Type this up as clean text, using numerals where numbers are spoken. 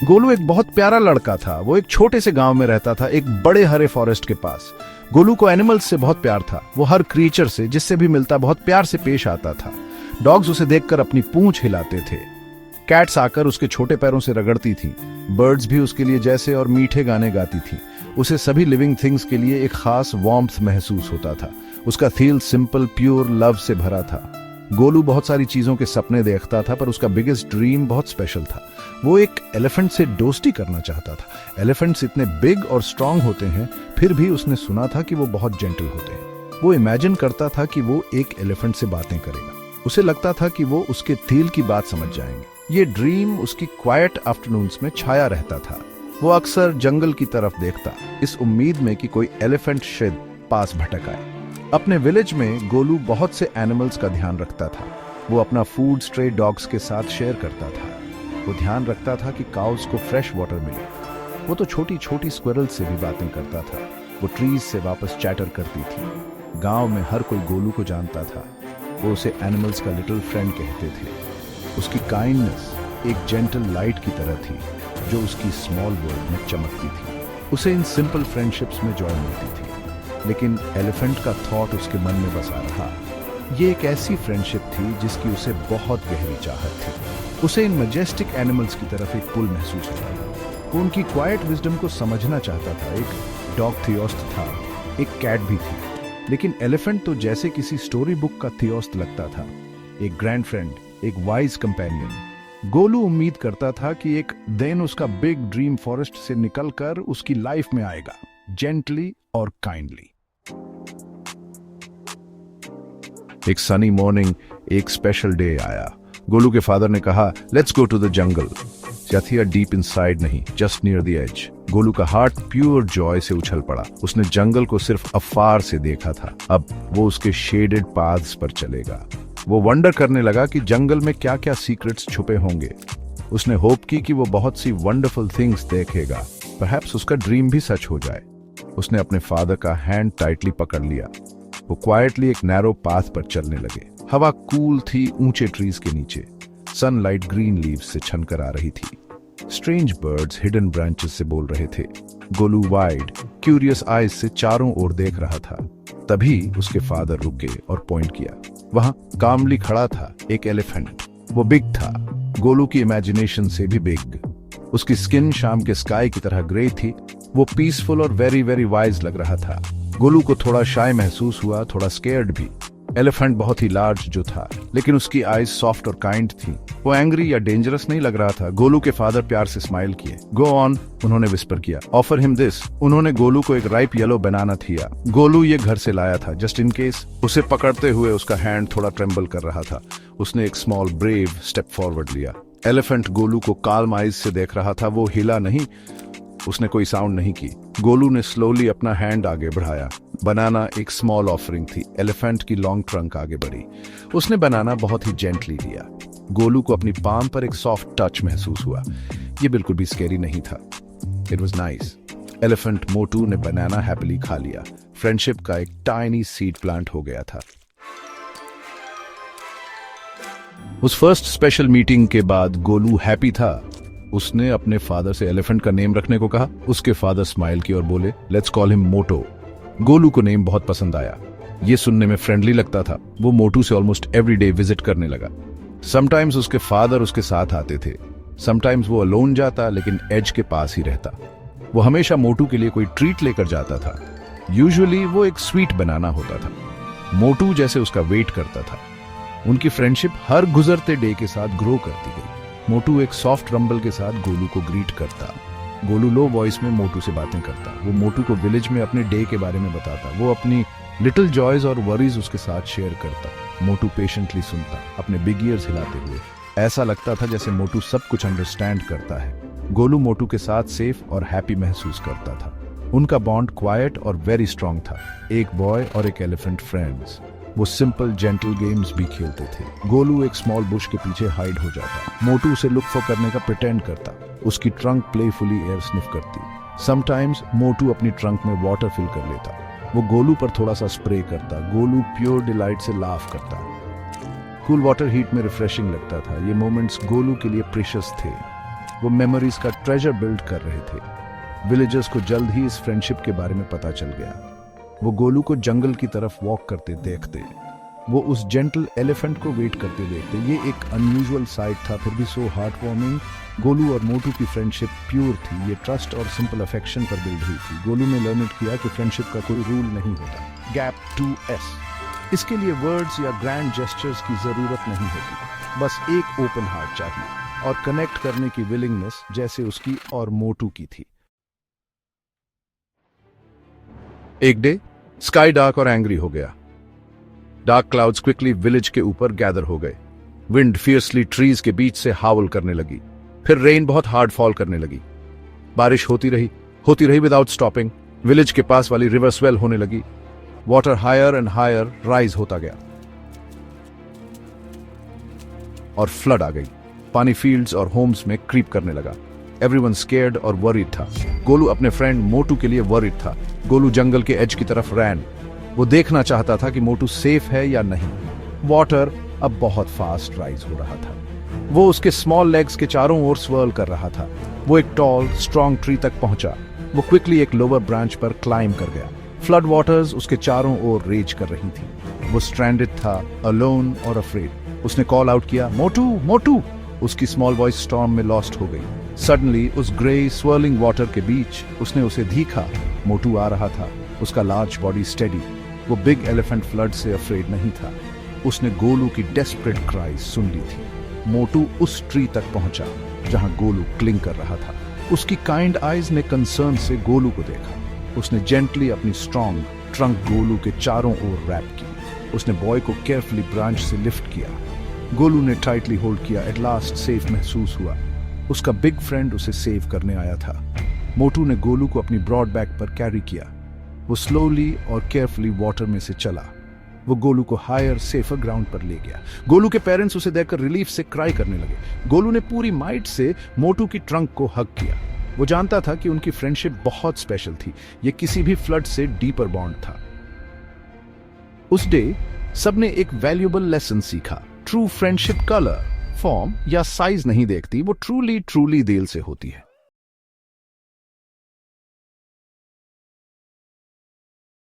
गोलू एक बहुत प्यारा लड़का था। वो एक छोटे से गांव में रहता था, एक बड़े हरे फॉरेस्ट के पास। गोलू को एनिमल्स से बहुत प्यार था। वो हर क्रीचर से जिससे भी मिलता बहुत प्यार से पेश आता था। डॉग्स उसे देखकर अपनी पूंछ हिलाते थे। कैट्स आकर उसके छोटे पैरों से रगड़ती थीं। बर्ड्स भी उसके लिए जैसे और मीठे गाने गाती थीं। उसे सभी लिविंग थिंग्स के लिए एक खास वार्मथ महसूस होता था। उसका फील सिंपल प्योर लव से भरा था। गोलू बहुत सारी चीजों के सपने देखता था, पर उसका बिगेस्ट ड्रीम बहुत स्पेशल था। वो एक एलिफेंट से दोस्ती करना चाहता था। एलिफेंट्स इतने बिग और स्ट्रांग होते हैं, फिर भी उसने सुना था कि वो बहुत जेंटल होते हैं। वो इमेजिन करता था कि वो एक एलिफेंट से बातें करेगा। उसे लगता था कि वो उसके दिल की बात समझ जाएंगे। ये ड्रीम उसकी क्वाइट आफ्टरनून्स में छाया रहता था। वो अक्सर जंगल की तरफ देखता, इस उम्मीद में कि कोई एलिफेंट शायद पास भटक आए। अपने विलेज में गोलू बहुत से एनिमल्स का ध्यान रखता था। वो अपना फूड स्ट्रे डॉग्स के साथ शेयर करता था। वो ध्यान रखता था कि काउस को फ्रेश वाटर मिले। वो तो छोटी छोटी स्क्विरल से भी बातें करता था। वो ट्रीज से वापस चैटर करती थी। गांव में हर कोई गोलू को जानता था। वो उसे एनिमल्स का लिटिल फ्रेंड कहते थे। उसकी काइंडनेस एक जेंटल लाइट की तरह थी जो उसकी स्मॉल वर्ल्ड में चमकती थी। उसे इन सिंपल फ्रेंडशिप्स में जॉय मिलती थी। लेकिन एलिफेंट का थॉट उसके मन में बसा रहा। ये एक ऐसी फ्रेंडशिप थी जिसकी उसे बहुत गहरी चाहत थी। उसे इन मैजेस्टिक एनिमल्स की तरफ एक पुल महसूस होता था। वो उनकी क्वाइट विजडम को समझना चाहता था। एक डॉग थियोस्ट था, एक कैट भी थी, लेकिन एलिफेंट तो जैसे किसी स्टोरी बुक का थियोस्ट लगता था। एक ग्रैंड फ्रेंड, एक वाइज कंपेनियन। गोलू उम्मीद करता था कि एक दिन उसका बिग ड्रीम फॉरेस्ट से निकलकर उसकी लाइफ में आएगा, जेंटली और काइंडली। एक सनी मॉर्निंग, एक स्पेशल डे आया। गोलू के फादर ने कहा, let's go to the jungle. जथिया डीप इनसाइड नहीं, just near the edge. Golu का हार्ट प्योर जॉय से उछल पड़ा। उसने जंगल को सिर्फ अफार से देखा था। अब वो उसके शेडेड पाथ्स पर चलेगा। वो वंडर करने लगा कि जंगल में क्या क्या सीक्रेट्स छुपे होंगे। उसने होप की कि वो बहुत सी वंडरफुल थिंग्स देखेगा। परहैप्स उसका ड्रीम भी सच हो जाए। उसने अपने फादर का हैंड टाइटली पकड़ लिया। वो क्वाइटली एक नैरो पाथ पर चलने लगे। हवा कूल थी ऊंचे ट्रीज के नीचे। सनलाइट ग्रीन लीव्स से छनकर आ रही थी। स्ट्रेंज बर्ड्स हिडन ब्रांचेस से बोल रहे थे। गोलू वाइड क्यूरियस आईज से चारों ओर देख रहा था। तभी उसके फादर रुके और पॉइंट किया। वहां कामली खड़ा था एक एलिफेंट। वो बिग था, गोलू की इमेजिनेशन से भी बिग। उसकी स्किन शाम के स्काई की तरह ग्रे थी। वो पीसफुल और वेरी वेरी वाइज लग रहा था। गोलू को थोड़ा शाय महसूस हुआ, थोड़ा स्केयर्ड भी। एलिफेंट बहुत ही लार्ज जो था, लेकिन उसकी आईज सॉफ्ट और काइंड थी। वो एंग्री या डेंजरस नहीं लग रहा था। गोलू के फादर प्यार से स्माइल किए। गो ऑन, उन्होंने विस्पर किया। Offer him this. उन्होंने गोलू को एक राइप येलो बनाना दिया। गोलू ये घर से लाया था जस्ट इन केस। उसे पकड़ते हुए उसका हैंड थोड़ा ट्रेम्बल कर रहा था। उसने एक स्मॉल ब्रेव स्टेप फॉरवर्ड लिया। एलिफेंट गोलू को काल्म आईज से देख रहा था। वो हिला नहीं, उसने कोई साउंड नहीं की। गोलू ने स्लोली अपना हैंड आगे बढ़ाया। बनाना एक स्मॉल ऑफरिंग थी। एलिफेंट की लॉन्ग ट्रंक आगे बढ़ी। उसने बनाना बहुत ही जेंटली लिया। गोलू को अपनी पाम पर एक सॉफ्ट टच महसूस हुआ। ये बिल्कुल भी स्केरी नहीं था। It was nice. एलिफेंट मोटू ने बनाना हैप्पीली खा लिया। फ्रेंडशिप का एक टाइनी सीड प्लांट हो गया था। उस फर्स्ट स्पेशल मीटिंग के बाद गोलू हैप्पी था। उसने अपने फादर से एलिफेंट का नेम रखने को कहा। उसके फादर स्माइल की और बोले, लेट्स कॉल हिम मोटो। गोलू को नेम बहुत पसंद आया। ये सुनने में फ्रेंडली लगता था। वो मोटू से ऑलमोस्ट एवरी डे विजिट करने लगा। समटाइम्स उसके फादर उसके साथ आते थे। समटाइम्स वो अलोन जाता, लेकिन एज के पास ही रहता। वो हमेशा मोटू के लिए कोई ट्रीट लेकर जाता था। यूजुअली वो एक स्वीट बनाना होता था। मोटू जैसे उसका वेट करता था। उनकी फ्रेंडशिप हर गुजरते डे के साथ ग्रो करती गई। मोटू एक सॉफ्ट रंबल के साथ गोलू को ग्रीट करता। गोलू लो वॉइस में मोटू से बातें करता। वो मोटू को विलेज में अपने डे के बारे में बताता। वो अपनी लिटिल जॉयज और वरीज उसके साथ शेयर करता। मोटू पेशेंटली सुनता, अपने बिग ईयर्स हिलाते हुए। ऐसा लगता था जैसे मोटू सब कुछ अंडरस्टैंड करता है। गोलू मोटू के साथ सेफ और हैप्पी महसूस करता था। उनका बॉन्ड क्वाइट और वेरी स्ट्रांग था। एक बॉय और एक एलिफेंट फ्रेंड्स। वो सिंपल जेंटल गेम्स भी खेलते थे। गोलू एक स्मॉल बुश के पीछे हाइड हो जाता। मोटू उसे लुक फॉर करने का प्रिटेंड करता। उसकी ट्रंक प्लेफुली एयर स्निफ करती। समटाइम्स मोटू अपनी ट्रंक में वाटर फिल कर लेता। वो गोलू पर थोड़ा सा स्प्रे करता। गोलू प्योर डिलाइट से लाफ करता। कूल वाटर हीट में रिफ्रेशिंग लगता था। ये मोमेंट्स गोलू के लिए प्रेशियस थे। वो मेमोरीज का ट्रेजर बिल्ड कर रहे थे। विलेजर्स को जल्द ही इस फ्रेंडशिप के बारे में पता चल गया। वो गोलू को जंगल की तरफ वॉक करते देखते, वो उस जेंटल एलिफेंट को वेट करते देखते। ये एक अनयूजुअल साइट था, फिर भी सो हार्ट वार्मिंग। गोलू और मोटू की फ्रेंडशिप प्योर थी, ये ट्रस्ट और सिंपल अफेक्शन पर बिल्ड हुई थी। गोलू ने लर्न किया कि फ्रेंडशिप का कोई रूल नहीं होता। गैप 2S, इसके लिए वर्ड्स या ग्रैंड जेस्चर्स की जरूरत नहीं होती, बस एक ओपन हार्ट चाहिए और कनेक्ट करने की विलिंगनेस, जैसे उसकी और मोटू की थी। एक डे स्काई डार्क और एंग्री हो गया। डार्क क्लाउड्स क्विकली विलेज के ऊपर गैदर हो गए। विंड फियर्सली ट्रीज के बीच से हावल करने लगी। फिर रेन बहुत हार्ड फॉल करने लगी। बारिश होती रही विदाउट स्टॉपिंग। विलेज के पास वाली रिवर स्वेल होने लगी। Water higher and higher rise होता गया और फ्लड आ गई। पानी फील्ड्स और होम्स में क्रीप करने लगा। एवरीवन स्केयर्ड और वरीड था। गोलू अपने फ्रेंड मोटू के लिए वरीड था। गोलू जंगल के एज की तरफ रैन। वो देखना चाहता था कि मोटू सेफ है या नहीं। वाटर अब बहुत फास्ट राइज हो रहा था। वो उसके स्मॉल लेग्स के चारों ओर स्वर्ल कर रहा था। वो एक टॉल स्ट्रॉन्ग ट्री तक पहुंचा। वो क्विकली एक लोअर ब्रांच पर क्लाइम कर गया। फ्लड वाटर्स उसके चारों ओर रेज कर रही थी। वो स्ट्रैंडेड था, अलोन और अफ्रेड। उसने कॉल आउट किया, मोटू मोटू। उसकी स्मॉल वॉइस स्टॉर्म में लॉस्ट हो गई। सडनली उस ग्रे स्वर्लिंग वाटर के बीच उसने उसे देखा। मोटू आ रहा था, उसका लार्ज बॉडी स्टेडी। वो बिग एलिफेंट फ्लड से अफ्रेड नहीं था। उसने गोलू की डेस्परेट क्राइज सुन ली थी। मोटू उस ट्री तक पहुंचा जहां गोलू क्लिंग कर रहा था। उसकी काइंड आईज ने कंसर्न से गोलू को देखा। उसने जेंटली अपनी स्ट्रॉन्ग ट्रंक गोलू के चारों ओर रैप की। उसने बॉय को केयरफुली ब्रांच से लिफ्ट किया। गोलू ने टाइटली होल्ड किया। एट लास्ट सेफ महसूस हुआ। उसका बिग फ्रेंड उसे सेव करने आया था। मोटू ने गोलू को अपनी ब्रॉड बैक पर कैरी किया। वो स्लोली और केयरफुली वाटर में से चला। वो गोलू को हायर सेफर ग्राउंड पर ले गया। गोलू के पेरेंट्स उसे देखकर रिलीफ से क्राई करने लगे। गोलू ने पूरी माइट से मोटू की ट्रंक को हग किया। वो जानता था कि उनकी फ्रेंडशिप बहुत स्पेशल थी। ये किसी भी फ्लड से डीपर बॉन्ड था। उस डे सबने एक वैल्यूएबल लेसन सीखा। ट्रू फ्रेंडशिप कलर, फॉर्म या साइज नहीं देखती, वो ट्रूली दिल से होती है।